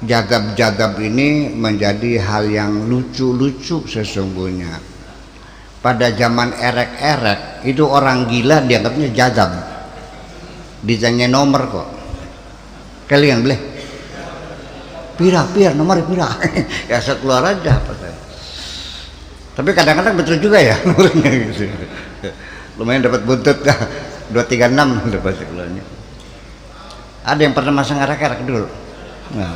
jagab-jagab ini menjadi hal yang lucu-lucu sesungguhnya. Pada zaman erek-erek itu orang gila dianggapnya jagab. Ditanya nomor kok. Kalian boleh? Pira nomor pira. Ya saya keluar aja apa saya. Tapi kadang-kadang betul juga ya nomornya gitu. Lumayan dapat buntut 236 dapat keluarnya. Ada yang pernah masang arak-arak dulu. Nah.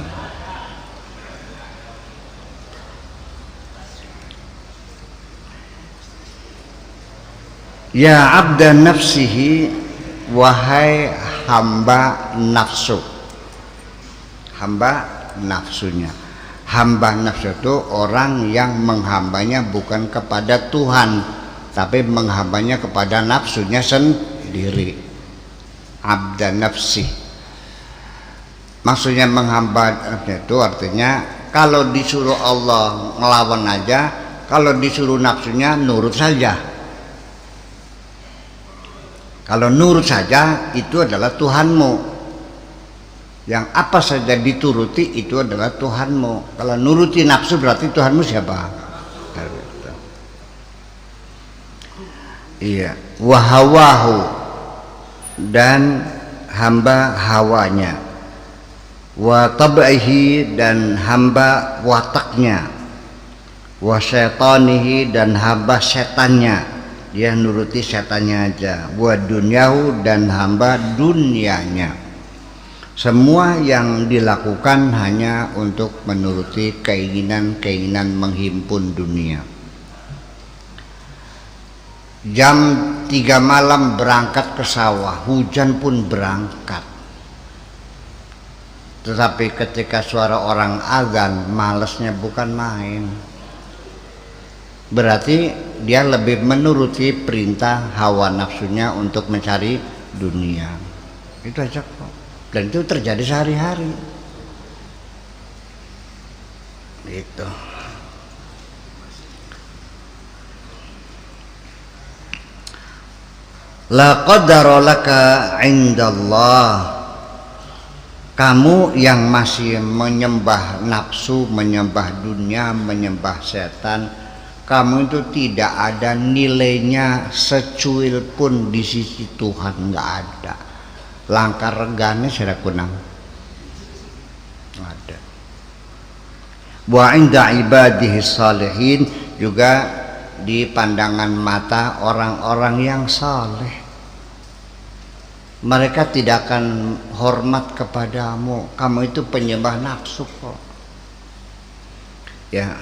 Ya abdan nafsihi, wahai hamba nafsu. Hamba nafsunya. Hamba nafsu itu orang yang menghambanya bukan kepada Tuhan, tapi menghambanya kepada nafsunya sendiri. Abdan nafsi. Maksudnya menghamba itu artinya kalau disuruh Allah ngelawan aja, kalau disuruh nafsunya nurut saja. Kalau nurut saja itu adalah Tuhanmu. Yang apa saja dituruti itu adalah Tuhanmu. Kalau nuruti nafsu berarti Tuhanmu siapa? Iya. Wahawahu, dan hamba hawanya. Wa tab'ihi, dan hamba wataknya. Wa syaitanihi, dan hamba setannya. Dia nuruti setannya aja. Wa dunyahu, dan hamba dunianya. Semua yang dilakukan hanya untuk menuruti keinginan-keinginan menghimpun dunia. Jam 3 malam berangkat ke sawah, hujan pun berangkat. Tetapi ketika suara orang azan, malesnya bukan main. Berarti dia lebih menuruti perintah hawa nafsunya untuk mencari dunia. Itu aja kok. Dan itu terjadi sehari-hari. Gitu. La qadara laka indallah. Kamu yang masih menyembah nafsu, menyembah dunia, menyembah setan, kamu itu tidak ada nilainya secuil pun di sisi Tuhan, nggak ada. Langkah regane sira kunang ada. Wa inda ibadihi salihin, juga di pandangan mata orang-orang yang saleh. Mereka tidak akan hormat kepadamu, kamu itu penyembah nafsu kok. Ya.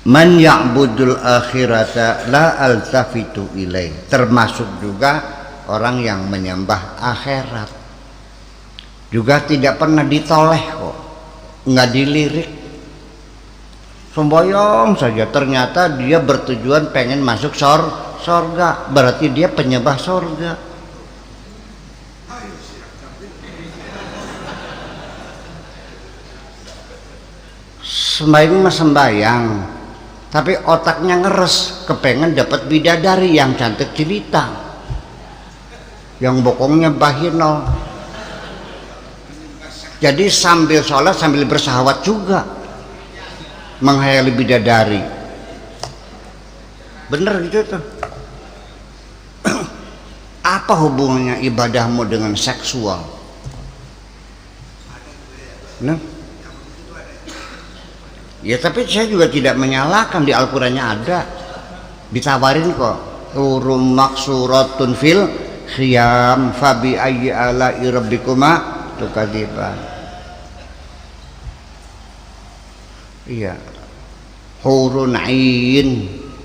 Man ya'budul akhirata la altafitu ilaih, termasuk juga orang yang menyembah akhirat, juga tidak pernah ditoleh kok, nggak dilirik, semboyong saja. Ternyata dia bertujuan pengen masuk sorga, berarti dia penyembah sorga. Sembayang, tapi otaknya ngeres, kepengen dapat bidadari yang cantik jelita, yang bokongnya bahino. Jadi sambil sholat sambil bersahabat juga, menghayali bidadari. Bener gitu tuh. Apa hubungannya ibadahmu dengan seksual? Nah, ya tapi saya juga tidak menyalahkan, di Al-Qur'annya ada, ditawarin kok, urum maksuratun fil khiyam fabi ayyi ala'i rabbikuma tukadziban. Iya, hurun ain,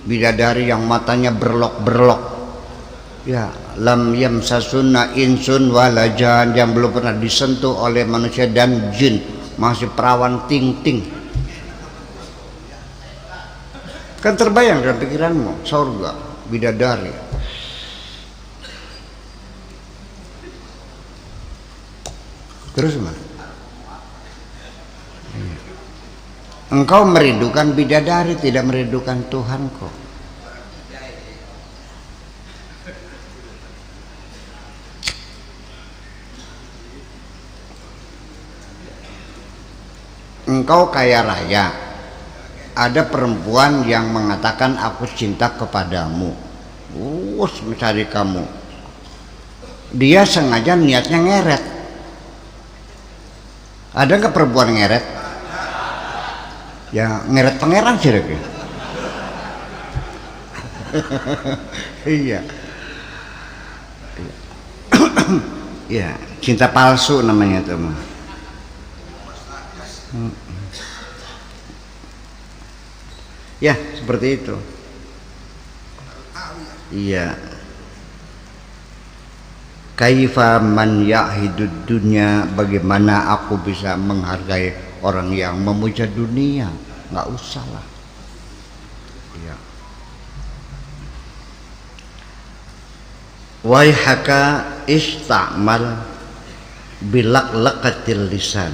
bidadari yang matanya berlok-berlok. Ya, lam yamsasunna insun walajan, yang belum pernah disentuh oleh manusia dan jin, masih perawan ting-ting. Kan terbayang dalam pikiranmu surga, bidadari. Terus mana? Engkau merindukan bidadari, tidak merindukan Tuhan kok. Engkau kaya raya, ada perempuan yang mengatakan aku cinta kepadamu, mencari kamu, dia sengaja niatnya ngeret. Ada nggak perempuan ngeret? Ya ngeret pangeran sih Rek. Iya. Ya, cinta palsu namanya itu mah. Ya, seperti itu. Iya. Kaifa man yahidud dunya, bagaimana aku bisa menghargai orang yang memuja dunia? Nggak usah lah. Ya. Waihaka istamal bilaklaqatil lisan.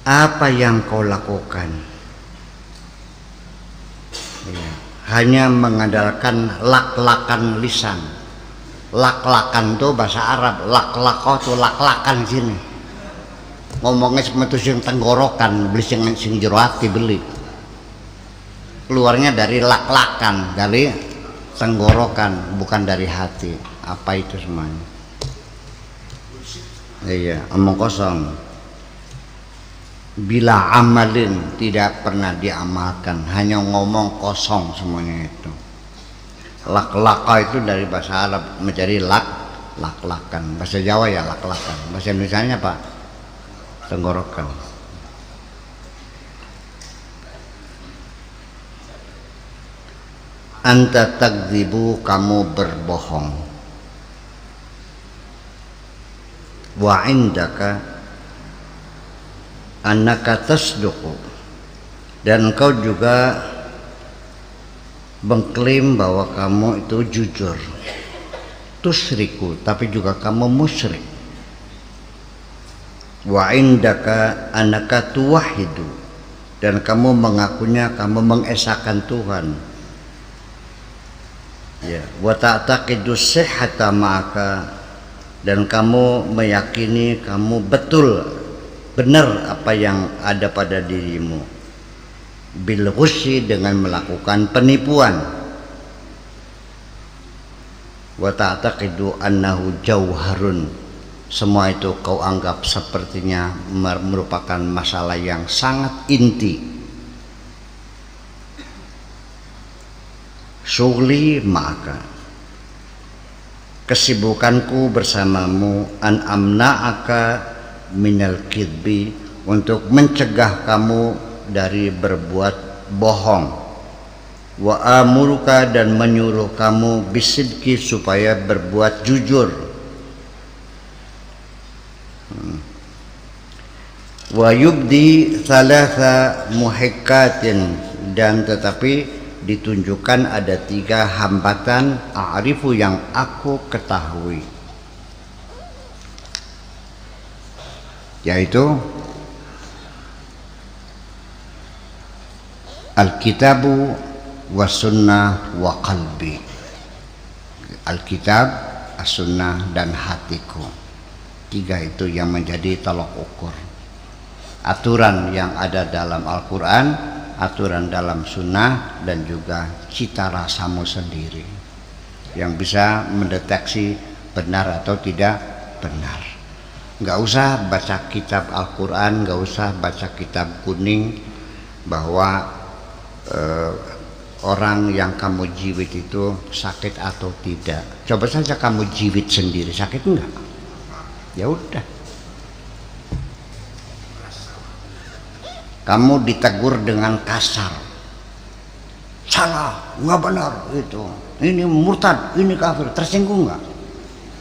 Apa yang kau lakukan? Ya. Hanya mengandalkan lak-lakan lisan. Lak-lakan tuh bahasa Arab, lak-lako tuh lak-lakan sini. Ngomongnya seperti sing tenggorokan, beli sing jero ati beli. Keluarnya dari lak-lakan, dari tenggorokan, bukan dari hati. Apa itu semuanya? Iya, omong kosong. Bila amalin, tidak pernah diamalkan, hanya ngomong kosong semuanya itu. Lak-laka itu dari bahasa Arab menjadi lak-lakan. Bahasa Jawa ya lak-lakan. Bahasa Indonesianya apa? Tenggorokan. Anta takdzibu, kamu berbohong. Wa indaka annaka tasduqu, dan engkau juga mengklaim bahwa kamu itu jujur. Tusriku, tapi juga kamu musyrik. Wa indaka annaka tuwahidu, dan kamu mengakunya kamu mengesahkan Tuhan. Ya, wa ta'taqidu sihhata ma'aka, dan kamu meyakini kamu betul benar apa yang ada pada dirimu. Bil ghusyi, dengan melakukan penipuan. Wa ta'taqidu annahu jauharun, semua itu kau anggap sepertinya merupakan masalah yang sangat inti. Syughli maka, kesibukanku bersamamu, an amna'aka minal kidbi, untuk mencegah kamu dari berbuat bohong. Wa amuruka, dan menyuruh kamu bisidki, supaya berbuat jujur. Wa yubdi thalatha muhikkatin, dan tetapi ditunjukkan ada 3 hambatan a'rifu yang aku ketahui, yaitu Alkitabu wa sunnah wa qalbi. Alkitab, as-sunnah, dan hatiku. 3 itu yang menjadi tolok ukur. Aturan yang ada dalam Al-Quran, aturan dalam sunnah, dan juga cita rasamu sendiri yang bisa mendeteksi benar atau tidak benar. Nggak usah baca kitab Al-Quran, nggak usah baca kitab kuning bahwa orang yang kamu jiwit itu sakit atau tidak. Coba saja kamu jiwit sendiri, sakit enggak? Ya udah. Kamu ditegur dengan kasar, salah, nggak benar itu, ini murtad, ini kafir, tersinggung nggak?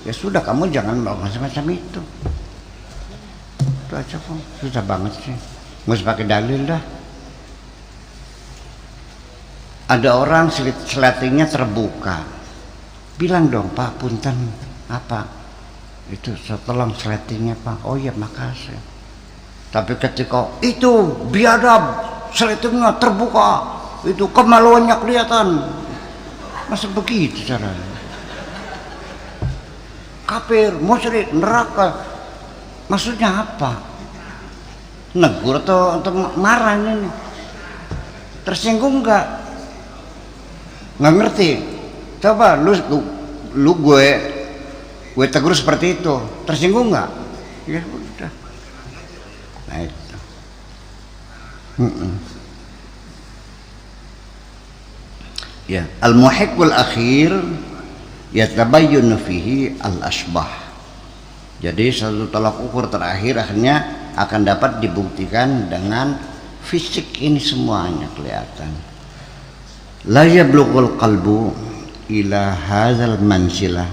Ya sudah, kamu jangan melakukan macam itu. Itu aja kok, susah banget sih. Nggak usah pakai dalil dah. Ada orang selatinya terbuka, bilang dong, Pak punten, apa itu, tolong selatinya Pak. Oh ya makasih. Tapi ketika itu biadab, selatinya terbuka, itu kemaluannya kelihatan, masa begitu caranya? Kafir, musyrik, neraka, maksudnya apa? Negur atau marah ini? Tersinggung nggak? Nggak ngerti. Coba lu gue tegur seperti itu, tersinggung nggak? Ya udah. Nah itu. Ya, al-muhiqqul akhir yatabayyanu fihi al-asbah. Jadi satu tolak ukur terakhir akhirnya akan dapat dibuktikan dengan fisik, ini semuanya kelihatan. La yablughul qalbu ila hadzal manzilah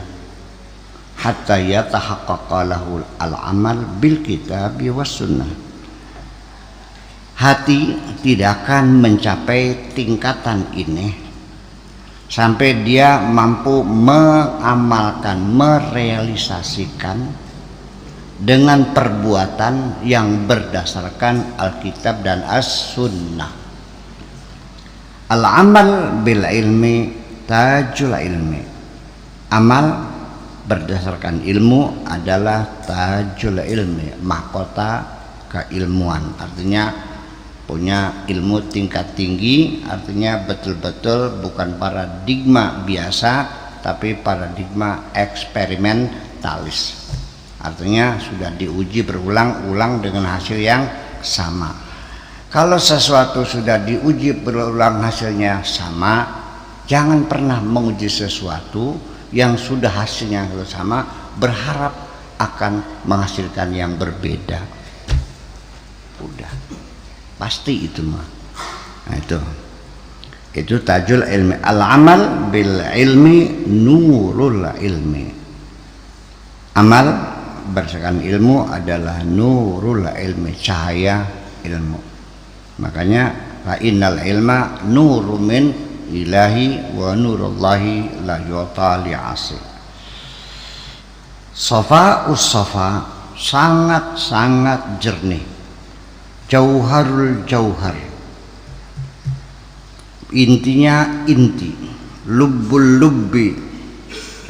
hatta yatahaqqaqa lahu al-amal bil kitabi was sunnah. Hati tidak akan mencapai tingkatan ini sampai dia mampu mengamalkan, merealisasikan dengan perbuatan yang berdasarkan Alkitab dan As-Sunnah. Al-amal bil ilmi tajul ilmi. Amal berdasarkan ilmu adalah tajul ilmi, mahkota keilmuan. Artinya punya ilmu tingkat tinggi, artinya betul-betul bukan paradigma biasa tapi paradigma eksperimentalis. Artinya sudah diuji berulang-ulang dengan hasil yang sama. Kalau sesuatu sudah diuji berulang hasilnya sama, jangan pernah menguji sesuatu yang sudah hasilnya sama berharap akan menghasilkan yang berbeda. Udah pasti itu mah. Nah, itu tajul ilmi. Al-amal bil ilmi nurul ilmi. Amal berdasarkan ilmu adalah nurul ilmi, cahaya ilmu. Makanya fa innal ilma nurun min ilahi wa nurullahi la yu'ta li'asi. Safa'us safa, sangat-sangat jernih. Jauharul jauhar, intinya inti. Lubbul lubbi,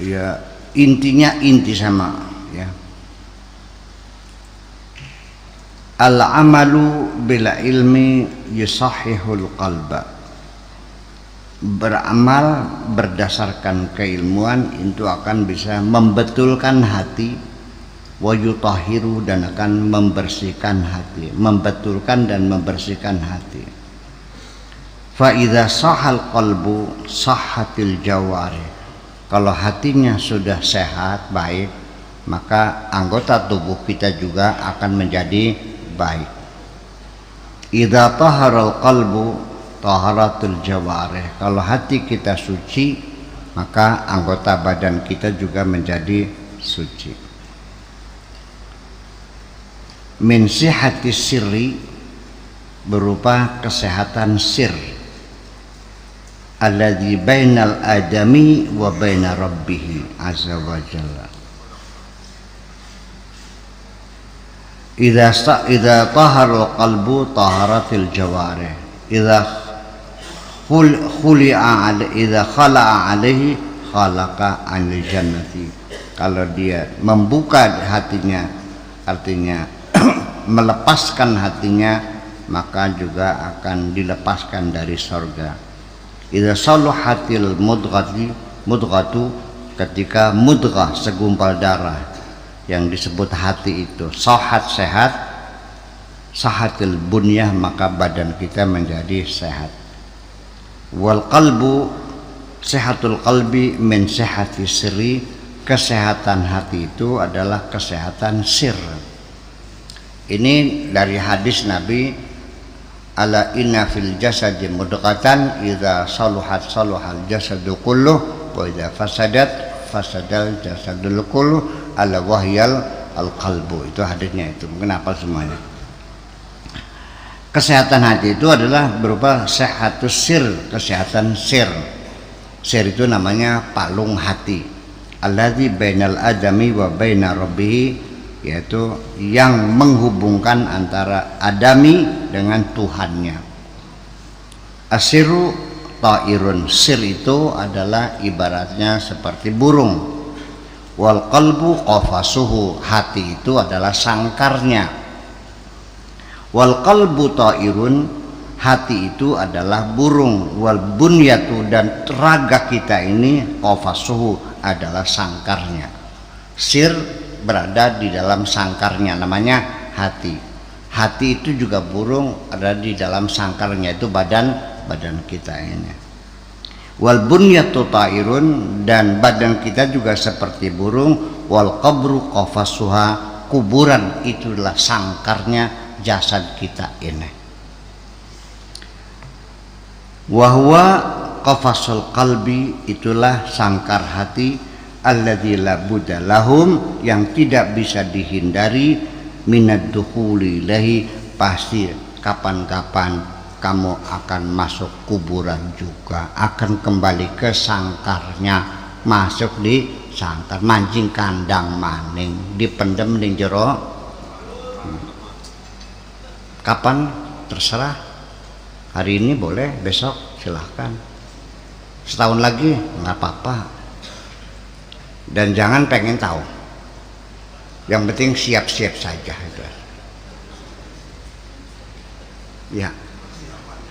ya intinya inti sama, ya. Al-amalu bila ilmi yusahihul qalba. Beramal berdasarkan keilmuan itu akan bisa membetulkan hati, wa yutahiru, dan akan membersihkan hati, membetulkan dan membersihkan hati. Fa idza sahal qalbu sahhatil jawari. Kalau hatinya sudah sehat, baik, maka anggota tubuh kita juga akan menjadi baik. Idza taharal qalbu taharatul jawari. Kalau hati kita suci, maka anggota badan kita juga menjadi suci. Min sihati sirri, berupa kesehatan sir, alladzi bainal adami wa baina rabbih azza wa jalla. Idza tahara qalbu taharatil jawarih. Idza khala'a alaihi khalaqa anil jannati. Kalau dia membuka hatinya, artinya melepaskan hatinya, maka juga akan dilepaskan dari sorga. Idza saluhatil mudghatu, ketika mudghah segumpal darah yang disebut hati itu. Sohat sehat, sahatil bunyah, maka badan kita menjadi sehat. Wal qalbu, sehatul qalbi min sehati sirri, kesehatan hati itu adalah kesehatan sir. Ini dari hadis Nabi, ala inna fil jasadi mudghatan idza saluhat saluhal jasadu kulluh wa idza fasadat fasadal jasadul kulluh ala wahyal al qalbu. Itu hadisnya itu. Kenapa semuanya? Kesehatan hati itu adalah berupa sehatus sir, kesehatan sir. Sir itu namanya palung hati. Alladzi bainal adami wa baina rabbih, yaitu yang menghubungkan antara adami dengan Tuhannya. Asiru ta'irun, sir itu adalah ibaratnya seperti burung. Wal qalbu qafasuhu, hati itu adalah sangkarnya. Wal qalbu ta'irun, hati itu adalah burung. Wal bunyatu, dan raga kita ini qafasuhu, adalah sangkarnya. Sir berada di dalam sangkarnya, namanya hati. Hati itu juga burung, ada di dalam sangkarnya, itu badan kita ini. Wal bunyatu ta'irun, dan badan kita juga seperti burung. Wal qabru qafasuha, kuburan itulah sangkarnya jasad kita ini. Wahwa qafasul qalbi, itulah sangkar hati, alladzi la budda lahum, yang tidak bisa dihindari, minad dukhuli ilahi, pasti kapan-kapan kamu akan masuk kuburan juga, akan kembali ke sangkarnya, masuk di sangkar, mancing kandang maning, dipendem di jero. Kapan? Terserah. Hari ini boleh, besok silahkan. Setahun lagi nggak apa-apa. Dan jangan pengen tahu. Yang penting siap-siap saja itu. Ya.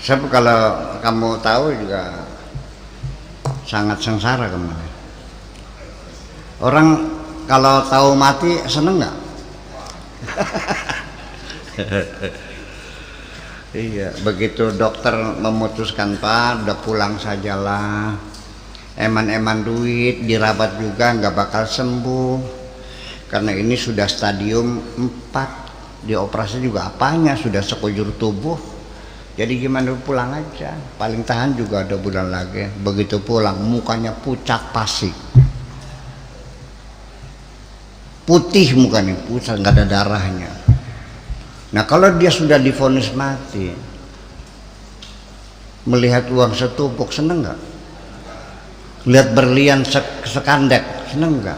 Sebab kalau kamu tahu juga sangat sengsara kamu. Orang kalau tahu mati seneng nggak? Iya, begitu dokter memutuskan, Pak, udah pulang sajalah. Eman-eman duit, dirawat juga nggak bakal sembuh. Karena ini sudah stadium 4, dioperasi juga apanya, sudah sekujur tubuh. Jadi gimana, pulang aja. Paling tahan juga ada bulan lagi. Begitu pulang, mukanya pucat pasik. Putih mukanya, pucat, nggak ada darahnya. Nah kalau dia sudah divonis mati, melihat uang setumpuk, seneng nggak? Lihat berlian sekandek, seneng nggak?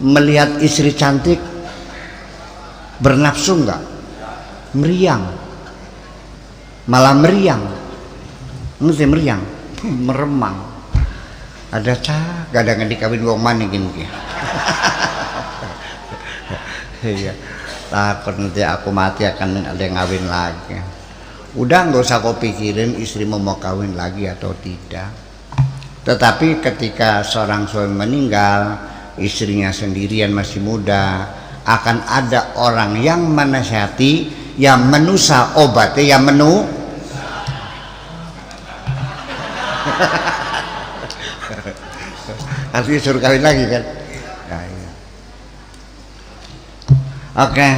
Melihat istri cantik, bernafsu nggak? Meriang, malah meriang, ngerti meriang? Meremang. Ada cah, kadang dikawin wong maning gini. Iya. Takut nanti aku mati akan ada yang ngawin lagi. Udah nggak usah kau pikirin istri mau kawin lagi atau tidak. Tetapi ketika seorang suami meninggal, istrinya sendirian masih muda, akan ada orang yang menasihati, yang menusa obatnya, yang menu. Artinya suruh kawin lagi kan? Nah, iya. Oke.